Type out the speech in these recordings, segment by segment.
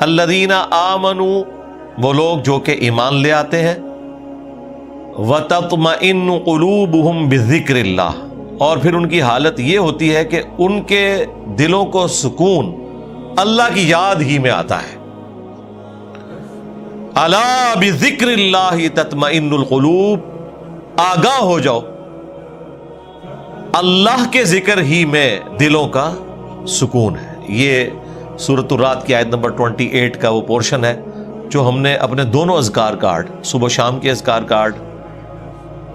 الذین آمنوا وہ لوگ جو کہ ایمان لے آتے ہیں، وتطمئن قلوبہم بذکر اللہ اور پھر ان کی حالت یہ ہوتی ہے کہ ان کے دلوں کو سکون اللہ کی یاد ہی میں آتا ہے۔ الا بذکر اللہ تطمئن القلوب، آگاہ ہو جاؤ، اللہ کے ذکر ہی میں دلوں کا سکون ہے۔ یہ سورۃ الرعد کی آیت نمبر 28 کا وہ پورشن ہے جو ہم نے اپنے دونوں اذکار کارڈ، صبح شام کے اذکار کارڈ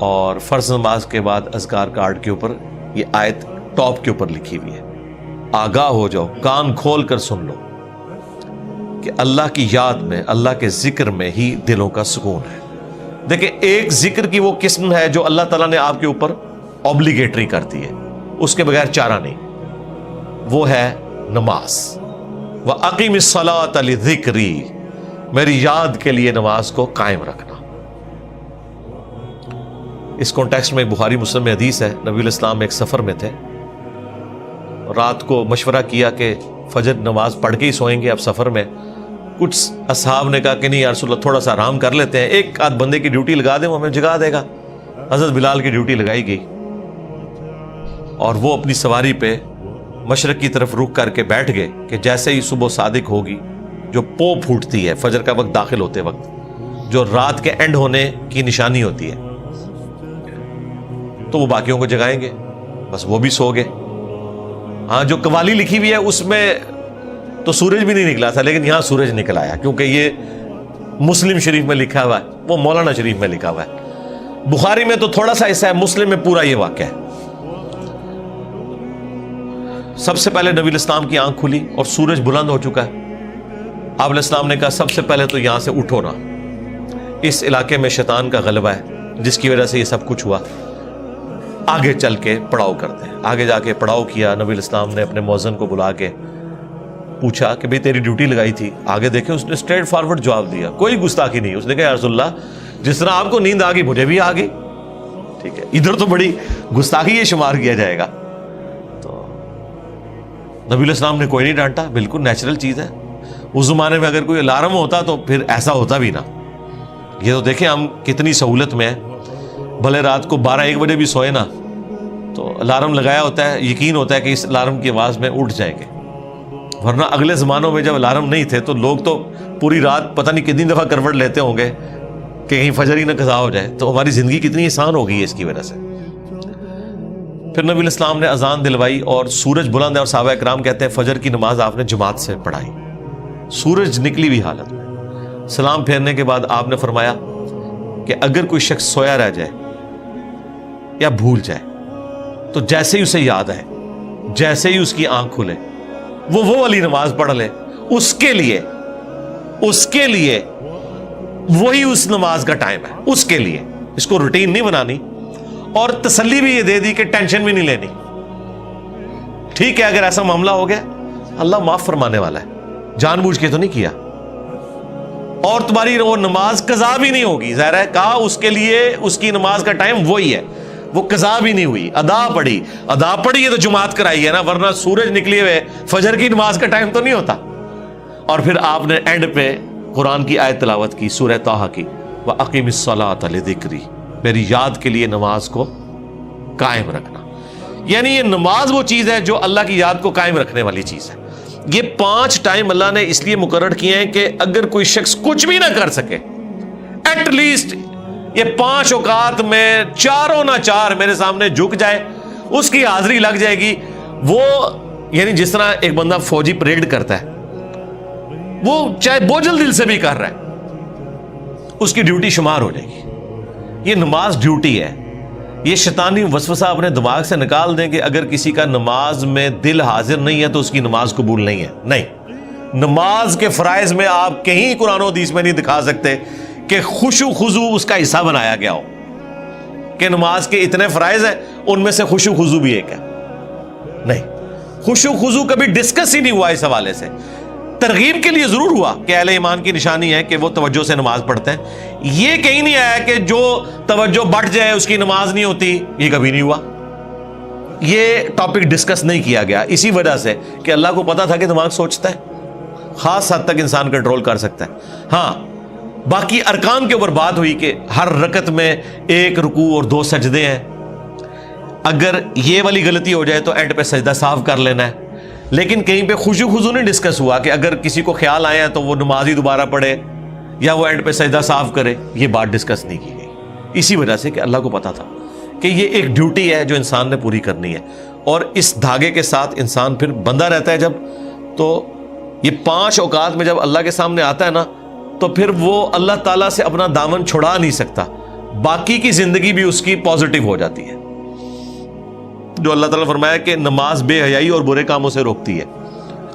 اور فرض نماز کے بعد اذکار کارڈ کے اوپر یہ آیت ٹاپ کے اوپر لکھی ہوئی ہے۔ آگاہ ہو جاؤ، کان کھول کر سن لو کہ اللہ کی یاد میں، اللہ کے ذکر میں ہی دلوں کا سکون ہے۔ دیکھیں، ایک ذکر کی وہ قسم ہے جو اللہ تعالیٰ نے آپ کے اوپر اوبلیگیٹری کر دی ہے، اس کے بغیر چارہ نہیں، وہ ہے نماز۔ وَأَقِمِ الصَّلَاةَ لِذِكْرِي، میری یاد کے لیے نماز کو قائم رکھنا۔ اس کانٹیکسٹ میں بخاری مسلم میں حدیث ہے، نبی علیہ السلام ایک سفر میں تھے، رات کو مشورہ کیا کہ فجر نماز پڑھ کے ہی سوئیں گے اب سفر میں۔ کچھ اصحاب نے کہا کہ نہیں یا رسول اللہ تھوڑا سا آرام کر لیتے ہیں، ایک آدھ بندے کی ڈیوٹی لگا دیں وہ ہمیں جگا دے گا۔ حضرت بلال کی ڈیوٹی لگائی گئی اور وہ اپنی سواری پہ مشرق کی طرف رخ کر کے بیٹھ گئے کہ جیسے ہی صبح صادق ہوگی، جو پو پھوٹتی ہے فجر کا وقت داخل ہوتے وقت، جو رات کے اینڈ ہونے کی نشانی ہوتی ہے، تو وہ باقیوں کو جگائیں گے، بس وہ بھی سو گئے۔ ہاں، جو قوالی لکھی ہوئی ہے اس میں تو سورج بھی نہیں نکلا تھا، لیکن یہاں سورج نکل آیا، کیونکہ یہ مسلم شریف میں لکھا ہوا ہے، وہ مولانا شریف میں لکھا ہوا ہے۔ بخاری میں تو تھوڑا سا حصہ ہے، مسلم میں پورا یہ واقعہ ہے۔ سب سے پہلے نبی علیہ السلام کی آنکھ کھلی اور سورج بلند ہو چکا ہے۔ آپ علیہ السلام نے کہا سب سے پہلے تو یہاں سے اٹھو نا، اس علاقے میں شیطان کا غلبہ ہے جس کی وجہ سے یہ سب کچھ ہوا، آگے چل کے پڑاؤ کرتے ہیں۔ آگے جا کے پڑاؤ کیا، نبی علیہ السلام نے اپنے مؤذن کو بلا کے پوچھا کہ بھئی تیری ڈیوٹی لگائی تھی، آگے دیکھیں اس نے اسٹریٹ فارورڈ جواب دیا، کوئی گستاخی نہیں۔ اس نے کہا یا رسول اللہ جس طرح آپ کو نیند آ گئی مجھے بھی آ گئی، ٹھیک ہے، ادھر تو بڑی گستاخی یہ شمار کیا جائے گا۔ تو نبی علیہ السلام نے کوئی نہیں ڈانٹا، بالکل نیچرل چیز ہے۔ اس زمانے میں اگر کوئی الارم ہوتا تو پھر ایسا ہوتا بھی نہ۔ یہ تو دیکھیں ہم کتنی سہولت میں ہیں، بھلے رات کو 12-1 بجے بھی سوئے نا تو الارم لگایا ہوتا ہے، یقین ہوتا ہے کہ اس الارم کی آواز میں اٹھ جائیں گے، ورنہ اگلے زمانوں میں جب الارم نہیں تھے تو لوگ تو پوری رات پتہ نہیں کتنی دفعہ کروٹ لیتے ہوں گے کہ کہیں فجر ہی نہ قضا ہو جائے۔ تو ہماری زندگی کتنی آسان ہو گئی ہے اس کی وجہ سے۔ پھر نبی علیہ السلام نے اذان دلوائی اور سورج بلند ہے، اور صحابہ کرام کہتے ہیں فجر کی نماز آپ نے جماعت سے پڑھائی، سورج نکلی ہوئی حالت میں۔ سلام پھیرنے کے بعد آپ نے فرمایا کہ اگر کوئی شخص سویا رہ جائے یا بھول جائے تو جیسے ہی اسے یاد آئے، جیسے ہی اس کی آنکھ کھلے، وہ والی نماز پڑھ لے، اس کے لیے وہی اس نماز کا ٹائم ہے، اس کے لیے۔ اس کو روٹین نہیں بنانی، اور تسلی بھی یہ دے دی کہ ٹینشن بھی نہیں لینی۔ ٹھیک ہے، اگر ایسا معاملہ ہو گیا اللہ معاف فرمانے والا ہے، جان بوجھ کے تو نہیں کیا، اور تمہاری وہ نماز قضا بھی نہیں ہوگی۔ ظاہر ہے کہا اس کے لیے اس کی نماز کا ٹائم وہی ہے، وہ قضا بھی نہیں ہوئی، ادا پڑی ہے تو جماعت کرائی ہے نا، ورنہ سورج نکلی ہوئے فجر کی نماز کا ٹائم تو نہیں ہوتا۔ اور پھر آپ نے اینڈ پہ قرآن کی آیت تلاوت کی، سورہ طٰہٰ کی، وَأَقِمِ الصَّلَاةَ لِذِكْرِي، میری یاد کے لیے نماز کو قائم رکھنا۔ یعنی یہ نماز وہ چیز ہے جو اللہ کی یاد کو قائم رکھنے والی چیز ہے۔ یہ 5 ٹائم اللہ نے اس لیے مقرر کیے ہیں کہ اگر کوئی شخص کچھ بھی نہ کر سکے، ایٹ لیسٹ یہ 5 اوقات میں چاروں نہ چار میرے سامنے جھک جائے، اس کی حاضری لگ جائے گی۔ وہ یعنی جس طرح ایک بندہ فوجی پریڈ کرتا ہے، وہ چاہے بوجھل دل سے بھی کر رہا ہے، اس کی ڈیوٹی شمار ہو جائے گی۔ یہ نماز ڈیوٹی ہے۔ یہ شیطانی وسوسہ اپنے دماغ سے نکال دیں کہ اگر کسی کا نماز میں دل حاضر نہیں ہے تو اس کی نماز قبول نہیں ہے۔ نہیں، نماز کے فرائض میں آپ کہیں قرآن و حدیث میں نہیں دکھا سکتے کہ خشوع خضوع اس کا حصہ بنایا گیا ہو، کہ نماز کے اتنے فرائض ہیں ان میں سے خشوع خضوع بھی ایک ہے۔ نہیں، خشوع خضوع کبھی ڈسکس ہی نہیں ہوا اس حوالے سے۔ ترغیب کے لیے ضرور ہوا کہ اہل ایمان کی نشانی ہے کہ وہ توجہ سے نماز پڑھتے ہیں، یہ کہیں نہیں آیا کہ جو توجہ بٹ جائے اس کی نماز نہیں ہوتی، یہ کبھی نہیں ہوا۔ یہ ٹاپک ڈسکس نہیں کیا گیا اسی وجہ سے کہ اللہ کو پتا تھا کہ دماغ سوچتا ہے، خاص حد تک انسان کنٹرول کر سکتا ہے. ہاں باقی ارکان کے اوپر بات ہوئی کہ ہر رکعت میں 1 رکوع اور 2 سجدے ہیں. اگر یہ والی غلطی ہو جائے تو اینڈ پہ سجدہ صاف کر لینا ہے. لیکن کہیں پہ خشوع خضوع نہیں ڈسکس ہوا کہ اگر کسی کو خیال آیا تو وہ نماز ہی دوبارہ پڑھے یا وہ اینڈ پہ سجدہ صاف کرے. یہ بات ڈسکس نہیں کی گئی اسی وجہ سے کہ اللہ کو پتا تھا کہ یہ ایک ڈیوٹی ہے جو انسان نے پوری کرنی ہے. اور اس دھاگے کے ساتھ انسان پھر بندہ رہتا ہے جب, تو یہ 5 اوقات میں جب اللہ کے سامنے آتا ہے نا, تو پھر وہ اللہ تعالیٰ سے اپنا دامن چھڑا نہیں سکتا. باقی کی زندگی بھی اس کی پازیٹیو ہو جاتی ہے. جو اللہ تعالیٰ نے فرمایا کہ نماز بے حیائی اور برے کاموں سے روکتی ہے,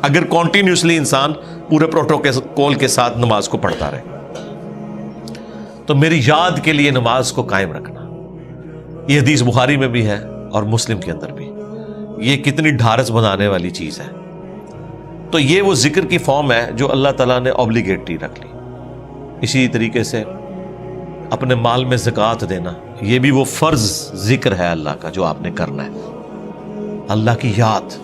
اگر کنٹینیوسلی انسان پورے پروٹوکول کے ساتھ نماز کو پڑھتا رہے. تو میری یاد کے لیے نماز کو قائم رکھنا, یہ حدیث بخاری میں بھی ہے اور مسلم کے اندر بھی. یہ کتنی ڈھارس بنانے والی چیز ہے. تو یہ وہ ذکر کی فارم ہے جو اللہ تعالیٰ نے اوبلیگیٹری رکھ لی. اسی طریقے سے اپنے مال میں زکوٰۃ دینا, یہ بھی وہ فرض ذکر ہے اللہ کا جو آپ نے کرنا ہے. اللہ کی یاد,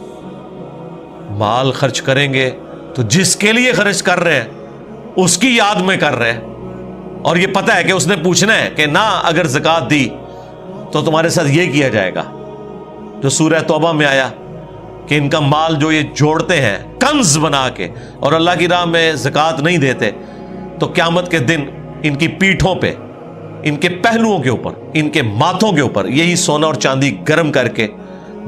مال خرچ کریں گے تو جس کے لیے خرچ کر رہے ہیں اس کی یاد میں کر رہے ہیں, اور یہ پتہ ہے کہ اس نے پوچھنا ہے کہ نہ اگر زکوٰۃ دی تو تمہارے ساتھ یہ کیا جائے گا. جو سورہ توبہ میں آیا کہ ان کا مال جو یہ جوڑتے ہیں کنز بنا کے اور اللہ کی راہ میں زکوٰۃ نہیں دیتے, تو قیامت کے دن ان کی پیٹھوں پہ, ان کے پہلوؤں کے اوپر, ان کے ماتھوں کے اوپر یہی سونا اور چاندی گرم کر کے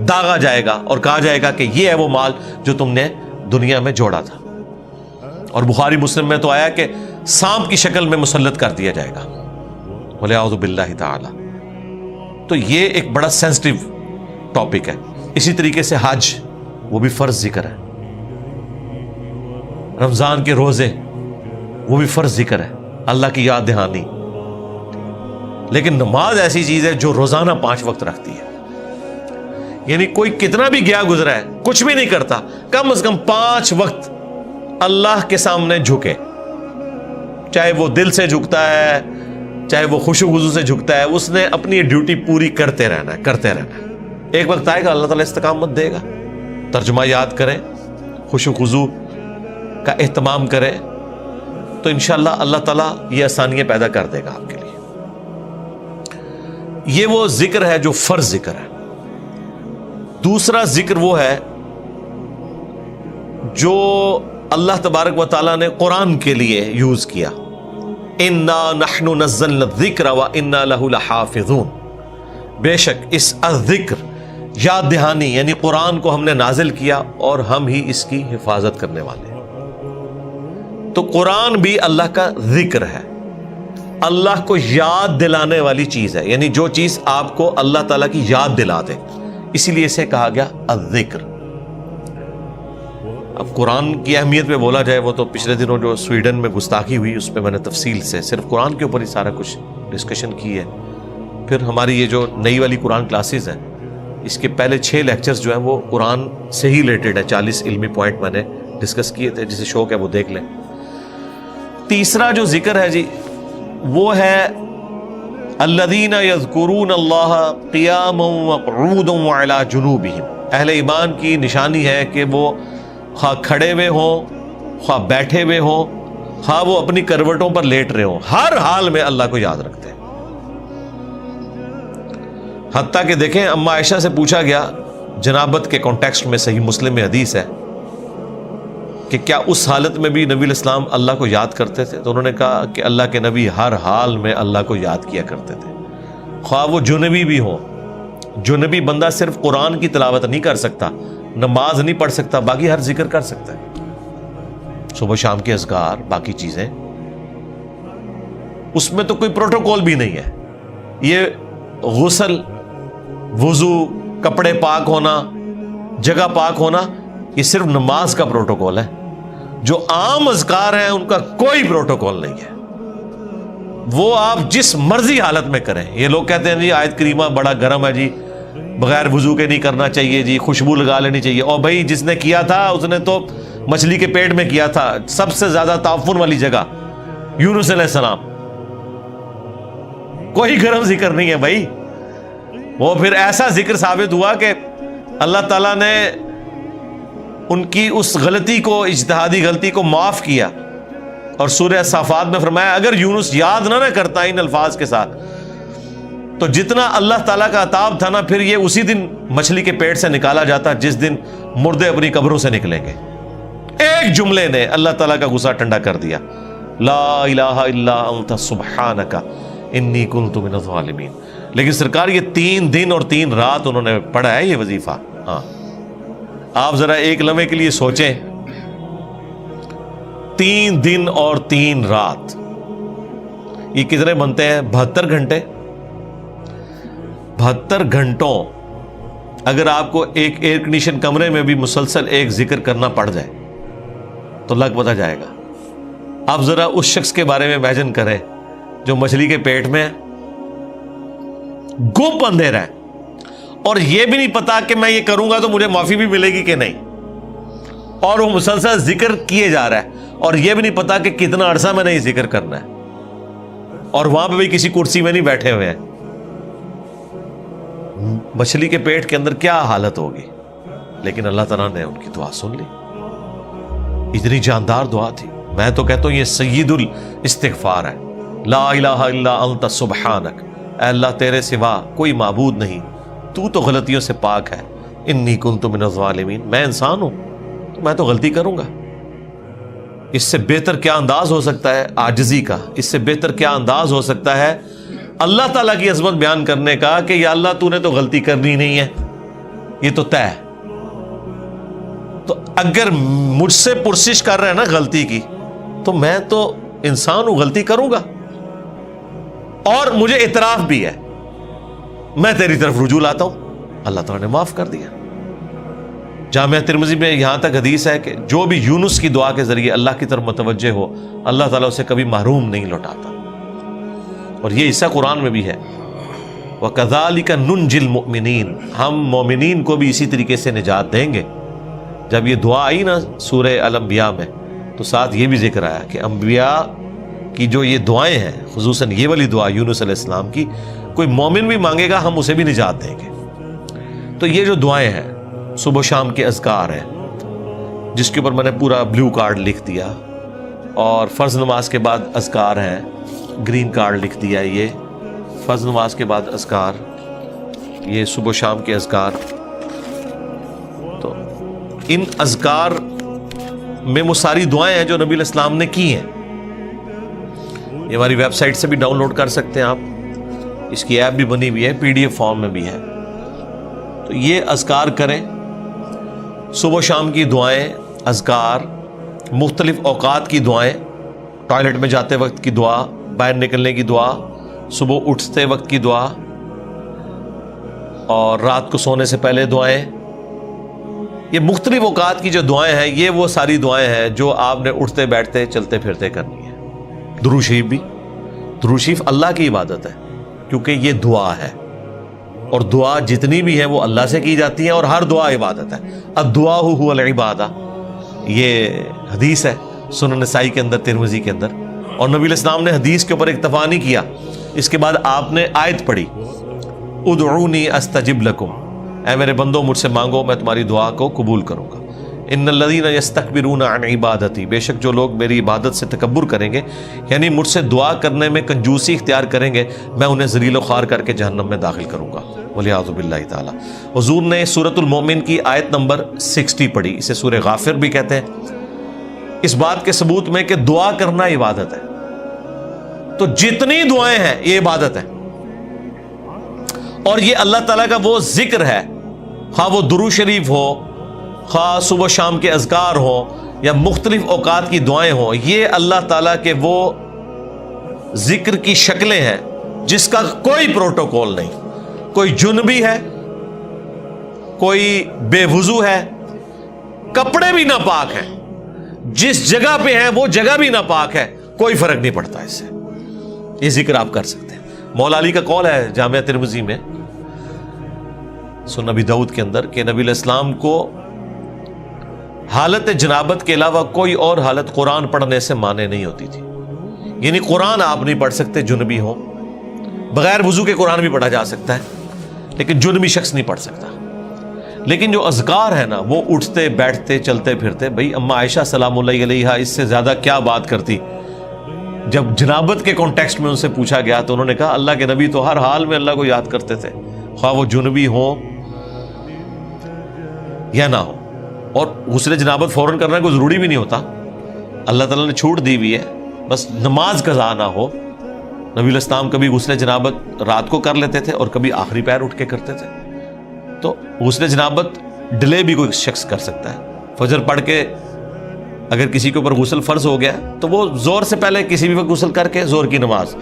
داغا جائے گا اور کہا جائے گا کہ یہ ہے وہ مال جو تم نے دنیا میں جوڑا تھا. اور بخاری مسلم میں تو آیا کہ سانپ کی شکل میں مسلط کر دیا جائے گا, وَلِعَوْذُ بِاللَّهِ تَعَالَى. تو یہ ایک بڑا سینسٹیو ٹاپک ہے. اسی طریقے سے حج, وہ بھی فرض ذکر ہے. رمضان کے روزے, وہ بھی فرض ذکر ہے, اللہ کی یاد دہانی. لیکن نماز ایسی چیز ہے جو روزانہ 5 وقت رکھتی ہے. یعنی کوئی کتنا بھی گیا گزرا ہے, کچھ بھی نہیں کرتا, کم از کم 5 وقت اللہ کے سامنے جھکے, چاہے وہ دل سے جھکتا ہے چاہے وہ خشوع خضوع سے جھکتا ہے, اس نے اپنی ڈیوٹی پوری کرتے رہنا ہے, کرتے رہنا ہے. ایک وقت آئے گا اللہ تعالیٰ استقامت دے گا. ترجمہ یاد کریں, خشوع خضوع کا اہتمام کریں, تو انشاءاللہ اللہ تعالیٰ یہ آسانیاں پیدا کر دے گا آپ کے لیے. یہ وہ ذکر ہے جو فرض ذکر ہے. دوسرا ذکر وہ ہے جو اللہ تبارک و تعالیٰ نے قرآن کے لیے یوز کیا. اِنَّا نَحْنُ نَزَّلْنَا الذِّكْرَ وَإِنَّا لَهُ لَحَافِظُونَ. بے شک اس الذکر, یاد دہانی یعنی قرآن کو ہم نے نازل کیا اور ہم ہی اس کی حفاظت کرنے والے ہیں. تو قرآن بھی اللہ کا ذکر ہے, اللہ کو یاد دلانے والی چیز ہے, یعنی جو چیز آپ کو اللہ تعالیٰ کی یاد دلا دے, اسی لیے اسے کہا گیا الذکر. اب قرآن کی اہمیت پہ بولا جائے, وہ تو پچھلے دنوں جو سویڈن میں گستاخی ہوئی اس پہ میں نے تفصیل سے صرف قرآن کے اوپر ہی سارا کچھ ڈسکشن کی ہے. پھر ہماری یہ جو نئی والی قرآن کلاسز ہیں, اس کے پہلے 6 لیکچرز جو ہیں وہ قرآن سے ہی ریلیٹڈ ہے. 40 علمی پوائنٹ میں نے ڈسکس کیے تھے, جسے شوق ہے وہ دیکھ لیں. تیسرا جو ذکر ہے جی, وہ ہے الذین یذکرون اللہ قیاما وقعودا وعلی جنوبہم. اہل ایمان کی نشانی ہے کہ وہ خواہ کھڑے ہوئے ہوں, خواہ بیٹھے ہوئے ہوں, خواہ وہ اپنی کروٹوں پر لیٹ رہے ہوں, ہر حال میں اللہ کو یاد رکھتے ہیں. حتیٰ کہ دیکھیں, اما عائشہ سے پوچھا گیا جنابت کے کانٹیکسٹ میں, صحیح مسلم میں حدیث ہے کہ کیا اس حالت میں بھی نبی علیہ السلام اللہ کو یاد کرتے تھے؟ تو انہوں نے کہا کہ اللہ کے نبی ہر حال میں اللہ کو یاد کیا کرتے تھے, خواہ وہ جنبی بھی ہوں. جنبی بندہ صرف قرآن کی تلاوت نہیں کر سکتا, نماز نہیں پڑھ سکتا, باقی ہر ذکر کر سکتا ہے, صبح شام کے اذکار, باقی چیزیں. اس میں تو کوئی پروٹوکول بھی نہیں ہے. یہ غسل, وضو, کپڑے پاک ہونا, جگہ پاک ہونا, یہ صرف نماز کا پروٹوکول ہے. جو عام اذکار ہیں ان کا کوئی پروٹوکول نہیں ہے, وہ آپ جس مرضی حالت میں کریں. یہ لوگ کہتے ہیں جی آیت کریمہ بڑا گرم ہے جی, بغیر وضو کے نہیں کرنا چاہیے جی, خوشبو لگا لینی چاہیے. اور بھائی جس نے کیا تھا اس نے تو مچھلی کے پیٹ میں کیا تھا, سب سے زیادہ تعفن والی جگہ, یونس علیہ السلام. کوئی گرم ذکر نہیں ہے بھائی. وہ پھر ایسا ذکر ثابت ہوا کہ اللہ تعالیٰ نے ان کی اس غلطی کو, اجتہادی غلطی کو معاف کیا, اور سورہ صافات میں فرمایا اگر یونس یاد نہ کرتا ان الفاظ کے ساتھ تو جتنا اللہ تعالیٰ کا عطاب تھا نا, پھر یہ اسی دن مچھلی کے پیٹ سے نکالا جاتا جس دن مردے اپنی قبروں سے نکلیں گے. ایک جملے نے اللہ تعالیٰ کا غصہ ٹھنڈا کر دیا, لا الہ الا انت سبحانک انی کنت من الظالمین. لیکن سرکار یہ 3 دن اور 3 رات انہوں نے پڑھا ہے یہ وظیفہ. ہاں آپ ذرا ایک لمحے کے لیے سوچیں, 3 دن اور 3 رات, یہ کتنے بنتے ہیں؟ 72 گھنٹے. 72 گھنٹوں اگر آپ کو ایک ایئر کنڈیشن کمرے میں بھی مسلسل ایک ذکر کرنا پڑ جائے تو لگ پتہ جائے گا. آپ ذرا اس شخص کے بارے میں امیجن کریں جو مچھلی کے پیٹ میں گپ اندھیرا ہے اور یہ بھی نہیں پتا کہ میں یہ کروں گا تو مجھے معافی بھی ملے گی کہ نہیں, اور وہ مسلسل ذکر کیے جا رہا ہے اور یہ بھی نہیں پتا کہ کتنا عرصہ میں نے یہ ذکر کرنا ہے, اور وہاں پہ بھی کسی کرسی میں نہیں بیٹھے ہوئے ہیں. مچھلی کے پیٹ کے اندر کیا حالت ہوگی, لیکن اللہ تعالیٰ نے ان کی دعا سن لی. اتنی جاندار دعا تھی. میں تو کہتا ہوں یہ سید الاستغفار ہے. لا الہ الا انت سبحانک, اے اللہ تیرے سوا کوئی معبود نہیں, تو تو غلطیوں سے پاک ہے. انی کنت من الظالمین, میں انسان ہوں تو میں تو غلطی کروں گا. اس سے بہتر کیا انداز ہو سکتا ہے عاجزی کا, اس سے بہتر کیا انداز ہو سکتا ہے اللہ تعالیٰ کی عظمت بیان کرنے کا کہ یا اللہ تو نے تو غلطی کرنی نہیں ہے, یہ تو طے. تو اگر مجھ سے پرسش کر رہے ہیں نا غلطی کی, تو میں تو انسان ہوں, غلطی کروں گا, اور مجھے اعتراف بھی ہے, میں تیری طرف رجوع لاتا ہوں. اللہ تعالیٰ نے معاف کر دیا. جامعہ ترمذی میں یہاں تک حدیث ہے کہ جو بھی یونس کی دعا کے ذریعے اللہ کی طرف متوجہ ہو, اللہ تعالیٰ اسے کبھی محروم نہیں لوٹاتا. اور یہ حصہ قرآن میں بھی ہے, وَكَذَلِكَ نُنْجِي الْمُؤْمِنِينَ, ہم مومنین کو بھی اسی طریقے سے نجات دیں گے. جب یہ دعا آئی نا سورہ الانبیاء میں, تو ساتھ یہ بھی ذکر آیا کہ انبیاء کی جو یہ دعائیں ہیں, خصوصاً یہ والی دعا یونس علیہ السلام کی, کوئی مومن بھی مانگے گا ہم اسے بھی نجات دیں گے. تو یہ جو دعائیں ہیں صبح و شام کے اذکار ہیں, جس کے اوپر میں نے پورا بلیو کارڈ لکھ دیا, اور فرض نماز کے بعد اذکار ہیں, گرین کارڈ لکھ دیا. یہ فرض نماز کے بعد اذکار, یہ صبح و شام کے اذکار. تو ان اذکار میں وہ ساری دعائیں ہیں جو نبی علیہ السلام نے کی ہیں. یہ ہماری ویب سائٹ سے بھی ڈاؤن لوڈ کر سکتے ہیں آپ, اس کی ایپ بھی بنی ہوئی ہے, PDF فارم میں بھی ہے. تو یہ اذکار کریں, صبح و شام کی دعائیں, اذکار, مختلف اوقات کی دعائیں, ٹوائلٹ میں جاتے وقت کی دعا, باہر نکلنے کی دعا, صبح اٹھتے وقت کی دعا, اور رات کو سونے سے پہلے دعائیں. یہ مختلف اوقات کی جو دعائیں ہیں, یہ وہ ساری دعائیں ہیں جو آپ نے اٹھتے بیٹھتے چلتے پھرتے کرنی ہے. درود شریف بھی, درود شریف اللہ کی عبادت ہے کیونکہ یہ دعا ہے, اور دعا جتنی بھی ہے وہ اللہ سے کی جاتی ہیں, اور ہر دعا عبادت ہے. الدعاء هو العبادہ, یہ حدیث ہے سنن نسائی کے اندر, ترمذی کے اندر. اور نبی علیہ السلام نے حدیث کے اوپر اکتفا نہیں کیا, اس کے بعد آپ نے آیت پڑھی, ادعونی استجب لکم, اے میرے بندو مجھ سے مانگو میں تمہاری دعا کو قبول کروں گا. ان الذین یستکبرون عن عبادتی, بے شک جو لوگ میری عبادت سے تکبر کریں گے, یعنی مجھ سے دعا کرنے میں کنجوسی اختیار کریں گے, میں انہیں ذلیل و خوار کر کے جہنم میں داخل کروں گا, والعیاذ باللہ تعالی. حضور نے سورۃ المؤمن کی آیت نمبر 60 پڑھی, اسے سورہ غافر بھی کہتے ہیں, اس بات کے ثبوت میں کہ دعا کرنا عبادت ہے. تو جتنی دعائیں ہیں یہ عبادت ہے, اور یہ اللہ تعالیٰ کا وہ ذکر ہے, خواہ وہ درود شریف ہو, خواہ صبح و شام کے اذکار ہو, یا مختلف اوقات کی دعائیں ہوں, یہ اللہ تعالیٰ کے وہ ذکر کی شکلیں ہیں جس کا کوئی پروٹوکول نہیں. کوئی جنبی ہے, کوئی بے وضو ہے, کپڑے بھی ناپاک ہیں, جس جگہ پہ ہیں وہ جگہ بھی ناپاک ہے, کوئی فرق نہیں پڑتا اس سے. یہ ذکر آپ کر سکتے ہیں. مولا علی کا قول ہے جامعہ ترمذی میں سنن ابی داؤد کے اندر کہ نبی علیہ السلام کو حالت جنابت کے علاوہ کوئی اور حالت قرآن پڑھنے سے مانے نہیں ہوتی تھی. یعنی قرآن آپ نہیں پڑھ سکتے جنبی ہو, بغیر وضو کے قرآن بھی پڑھا جا سکتا ہے لیکن جنبی شخص نہیں پڑھ سکتا. لیکن جو اذکار ہے نا وہ اٹھتے بیٹھتے چلتے پھرتے، بھئی اما عائشہ سلام اللہ علیہا اس سے زیادہ کیا بات کرتی. جب جنابت کے کانٹیکسٹ میں ان سے پوچھا گیا تو انہوں نے کہا اللہ کے نبی تو ہر حال میں اللہ کو یاد کرتے تھے، خواہ وہ جنبی ہوں یا نہ ہو. اور غسل جنابت فوراً کرنا کوئی ضروری بھی نہیں ہوتا، اللہ تعالیٰ نے چھوٹ دی ہوئی ہے، بس نماز قضا نہ ہو. نبی علیہ السلام کبھی غسل جنابت رات کو کر لیتے تھے اور کبھی آخری پہر اٹھ کے کرتے تھے. تو غسل جنابت ڈیلے بھی کوئی شخص کر سکتا ہے. فجر پڑھ کے اگر کسی کے اوپر غسل فرض ہو گیا تو وہ زور سے پہلے کسی بھی وقت غسل کر کے زور کی نماز،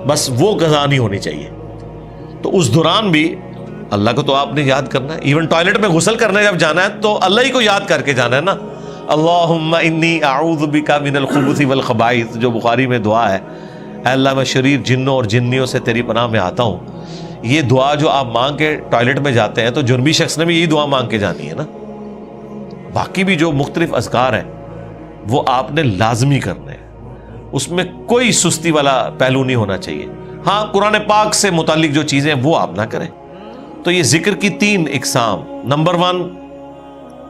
بس وہ قضا نہیں ہونی چاہیے. تو اس دوران بھی اللہ کو تو آپ نے یاد کرنا ہے. ایون ٹوائلٹ میں غسل کرنے جب جانا ہے تو اللہ ہی کو یاد کر کے جانا ہے نا. اللہم انی اعوذ بک من الخبث والخبائث، جو بخاری میں دعا ہے، اے اللہ میں شریر جنوں اور جنیوں سے تیری پناہ میں آتا ہوں. یہ دعا جو آپ مانگ کے ٹوائلٹ میں جاتے ہیں تو جنبی شخص نے بھی یہی دعا مانگ کے جانی ہے نا. باقی بھی جو مختلف اذکار ہیں وہ آپ نے لازمی کرنے ہیں، اس میں کوئی سستی والا پہلو نہیں ہونا چاہیے. ہاں قرآن پاک سے متعلق جو چیزیں ہیں وہ آپ نہ کریں. تو یہ ذکر کی 3 اقسام. نمبر 1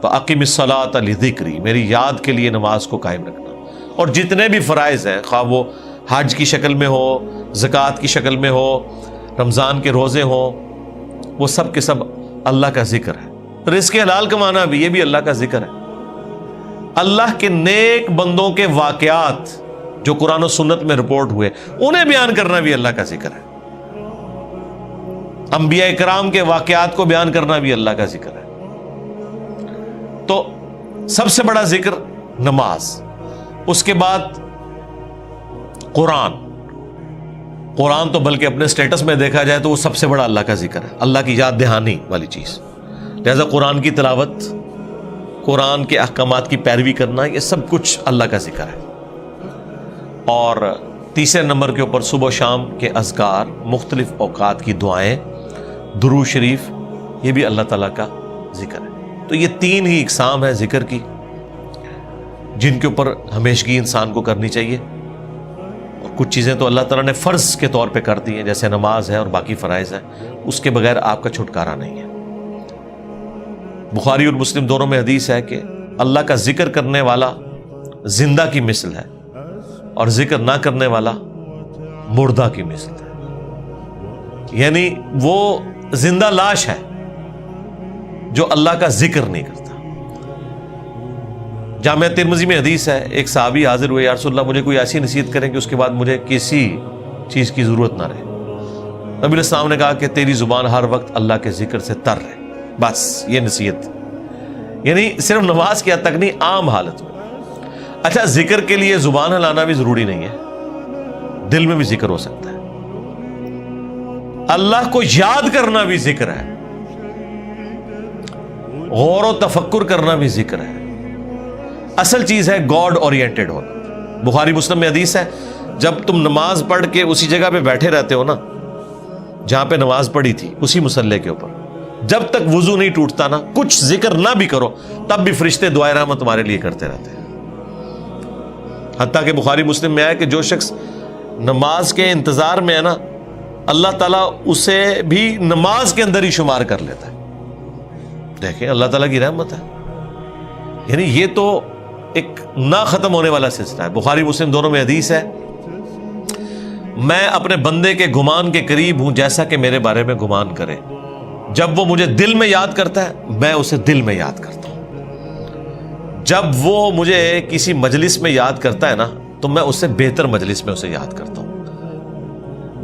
فَأَقِمِ الصَّلَاةَ لِذِكْرِي، میری یاد کے لیے نماز کو قائم رکھنا. اور جتنے بھی فرائض ہیں، خواہ وہ حج کی شکل میں ہو، زکوٰۃ کی شکل میں ہو، رمضان کے روزے ہوں، وہ سب کے سب اللہ کا ذکر ہے. رزق حلال کمانا بھی، یہ بھی اللہ کا ذکر ہے. اللہ کے نیک بندوں کے واقعات جو قرآن و سنت میں رپورٹ ہوئے انہیں بیان کرنا بھی اللہ کا ذکر ہے. انبیاء کرام کے واقعات کو بیان کرنا بھی اللہ کا ذکر ہے. تو سب سے بڑا ذکر نماز، اس کے بعد قرآن تو بلکہ اپنے سٹیٹس میں دیکھا جائے تو وہ سب سے بڑا اللہ کا ذکر ہے، اللہ کی یاد دہانی والی چیز. لہذا قرآن کی تلاوت، قرآن کے احکامات کی پیروی کرنا، یہ سب کچھ اللہ کا ذکر ہے. اور تیسرے نمبر کے اوپر صبح و شام کے اذکار، مختلف اوقات کی دعائیں، درود شریف، یہ بھی اللہ تعالیٰ کا ذکر ہے. تو یہ 3 ہی اقسام ہیں ذکر کی جن کے اوپر ہمیشگی انسان کو کرنی چاہیے. اور کچھ چیزیں تو اللہ تعالیٰ نے فرض کے طور پہ کر دی ہیں، جیسے نماز ہے اور باقی فرائض ہیں، اس کے بغیر آپ کا چھٹکارا نہیں ہے. بخاری اور مسلم دونوں میں حدیث ہے کہ اللہ کا ذکر کرنے والا زندہ کی مثل ہے اور ذکر نہ کرنے والا مردہ کی مثل ہے. یعنی وہ زندہ لاش ہے جو اللہ کا ذکر نہیں کرتا. جامعہ ترمذی میں حدیث ہے، ایک صحابی حاضر ہوئے، یا رسول اللہ مجھے کوئی ایسی نصیحت کریں کہ اس کے بعد مجھے کسی چیز کی ضرورت نہ رہے. نبی علیہ السلام نے کہا کہ تیری زبان ہر وقت اللہ کے ذکر سے تر رہے، بس یہ نصیحت. یعنی صرف نماز کی حد تک نہیں، عام حالت میں. اچھا، ذکر کے لیے زبان ہلانا بھی ضروری نہیں ہے، دل میں بھی ذکر ہو سکتا ہے. اللہ کو یاد کرنا بھی ذکر ہے، غور و تفکر کرنا بھی ذکر ہے. اصل چیز ہے گاڈ اورینٹڈ ہونا. بخاری مسلم میں حدیث ہے، جب تم نماز پڑھ کے اسی جگہ پہ بیٹھے رہتے ہو نا جہاں پہ نماز پڑھی تھی، اسی مصلے کے اوپر، جب تک وضو نہیں ٹوٹتا نا، کچھ ذکر نہ بھی کرو تب بھی فرشتے دعائے رحمت تمہارے لیے کرتے رہتے ہیں. حتیٰ کہ بخاری مسلم میں آیا کہ جو شخص نماز کے انتظار میں ہے نا، اللہ تعالیٰ اسے بھی نماز کے اندر ہی شمار کر لیتا ہے. دیکھیں اللہ تعالیٰ کی رحمت ہے. یعنی یہ تو ایک نہ ختم ہونے والا سلسلہ ہے. بخاری مسلم دونوں میں حدیث ہے، میں اپنے بندے کے گمان کے قریب ہوں جیسا کہ میرے بارے میں گمان کرے. جب وہ مجھے دل میں یاد کرتا ہے میں اسے دل میں یاد کرتا ہوں. جب وہ مجھے کسی مجلس میں یاد کرتا ہے نا تو میں اس سے بہتر مجلس میں اسے یاد کرتا ہوں.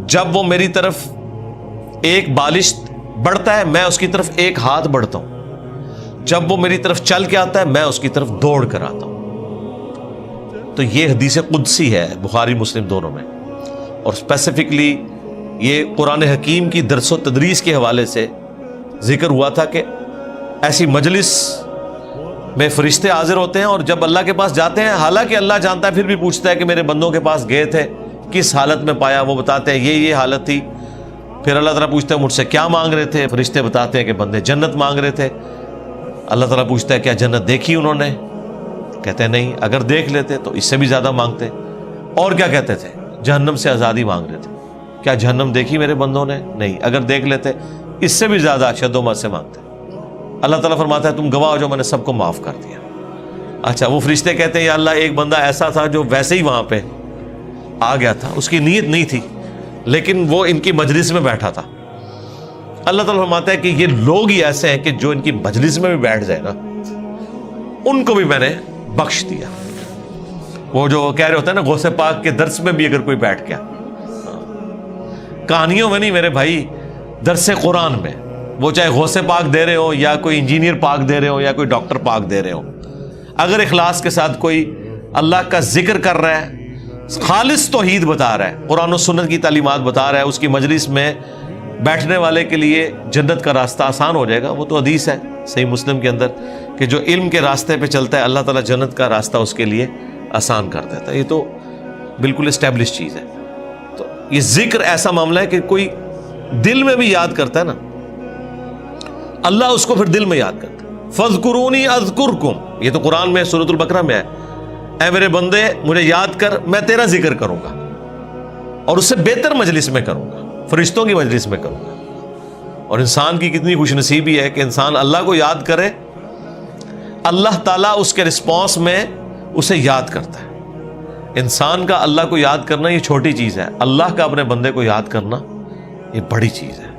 جب وہ میری طرف ایک بالش بڑھتا ہے میں اس کی طرف ایک ہاتھ بڑھتا ہوں. جب وہ میری طرف چل کے آتا ہے میں اس کی طرف دوڑ کر آتا ہوں. تو یہ حدیث قدسی ہے بخاری مسلم دونوں میں. اور اسپیسیفکلی یہ قرآن حکیم کی درس و تدریس کے حوالے سے ذکر ہوا تھا کہ ایسی مجلس میں فرشتے حاضر ہوتے ہیں اور جب اللہ کے پاس جاتے ہیں، حالانکہ اللہ جانتا ہے، پھر بھی پوچھتا ہے کہ میرے بندوں کے پاس گئے تھے کس حالت میں پایا. وہ بتاتے ہیں یہ حالت تھی. پھر اللہ تعالیٰ پوچھتا ہے مجھ سے کیا مانگ رہے تھے؟ فرشتے بتاتے ہیں کہ بندے جنت مانگ رہے تھے. اللہ تعالیٰ پوچھتا ہے کیا جنت دیکھی انہوں نے؟ کہتے ہیں نہیں، اگر دیکھ لیتے تو اس سے بھی زیادہ مانگتے. اور کیا کہتے تھے؟ جہنم سے آزادی مانگ رہے تھے. کیا جہنم دیکھی میرے بندوں نے؟ نہیں، اگر دیکھ لیتے اس سے بھی زیادہ اشد و مد سے مانگتے. اللہ تعالیٰ فرماتا ہے تم گواہ ہو جو میں نے سب کو معاف کر دیا. اچھا وہ فرشتے کہتے ہیں یا اللہ ایک بندہ ایسا تھا جو ویسے ہی وہاں پہ آ گیا تھا, اس کی نیت نہیں تھی لیکن وہ ان کی مجلس میں بیٹھا تھا. اللہ تعالیٰ فرماتا ہے کہ یہ لوگ ہی ایسے ہیں کہ جو ان کی مجلس میں بھی بیٹھ جائے نا ان کو بھی میں نے بخش دیا. وہ جو کہہ رہے ہوتے ہیں نا غوث پاک کے درس میں بھی اگر کوئی بیٹھ گیا, کہانیوں میں نہیں میرے بھائی, درس قرآن میں, وہ چاہے غوث پاک دے رہے ہو یا کوئی انجینئر پاک دے رہے ہو یا کوئی ڈاکٹر پاک دے رہے ہو, اگر اخلاص کے ساتھ کوئی اللہ کا ذکر کر رہا ہے, خالص توحید بتا رہا ہے, قرآن و سنت کی تعلیمات بتا رہا ہے, اس کی مجلس میں بیٹھنے والے کے لیے جنت کا راستہ آسان ہو جائے گا. وہ تو حدیث ہے صحیح مسلم کے اندر کہ جو علم کے راستے پہ چلتا ہے اللہ تعالیٰ جنت کا راستہ اس کے لیے آسان کر دیتا ہے. یہ تو بالکل اسٹیبلش چیز ہے. تو یہ ذکر ایسا معاملہ ہے کہ کوئی دل میں بھی یاد کرتا ہے نا, اللہ اس کو پھر دل میں یاد کرتا ہے. فَاذْكُرُونِي أَذْكُرْكُمْ, یہ تو قرآن میں سورۃ البقرہ میں ہے, اے میرے بندے مجھے یاد کر میں تیرا ذکر کروں گا اور اس سے بہتر مجلس میں کروں گا, فرشتوں کی مجلس میں کروں گا. اور انسان کی کتنی خوش نصیبی ہے کہ انسان اللہ کو یاد کرے, اللہ تعالیٰ اس کے رسپانس میں اسے یاد کرتا ہے. انسان کا اللہ کو یاد کرنا یہ چھوٹی چیز ہے, اللہ کا اپنے بندے کو یاد کرنا یہ بڑی چیز ہے.